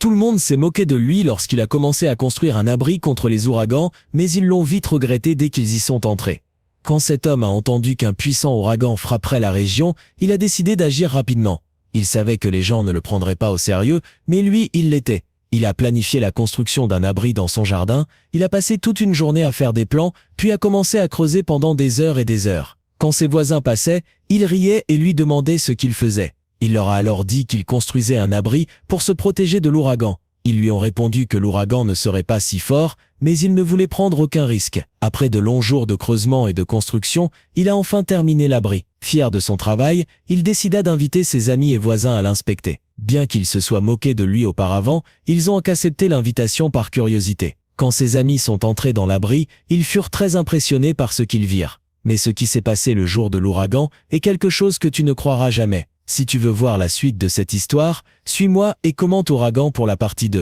Tout le monde s'est moqué de lui lorsqu'il a commencé à construire un abri contre les ouragans, mais ils l'ont vite regretté dès qu'ils y sont entrés. Quand cet homme a entendu qu'un puissant ouragan frapperait la région, il a décidé d'agir rapidement. Il savait que les gens ne le prendraient pas au sérieux, mais lui, il l'était. Il a planifié la construction d'un abri dans son jardin, il a passé toute une journée à faire des plans, puis a commencé à creuser pendant des heures et des heures. Quand ses voisins passaient, il riait et lui demandait ce qu'il faisait. Il leur a alors dit qu'il construisait un abri pour se protéger de l'ouragan. Ils lui ont répondu que l'ouragan ne serait pas si fort, mais il ne voulait prendre aucun risque. Après de longs jours de creusement et de construction, il a enfin terminé l'abri. Fier de son travail, il décida d'inviter ses amis et voisins à l'inspecter. Bien qu'ils se soient moqués de lui auparavant, ils ont accepté l'invitation par curiosité. Quand ses amis sont entrés dans l'abri, ils furent très impressionnés par ce qu'ils virent. Mais ce qui s'est passé le jour de l'ouragan est quelque chose que tu ne croiras jamais. Si tu veux voir la suite de cette histoire, suis-moi et commente Ouragan pour la partie 2.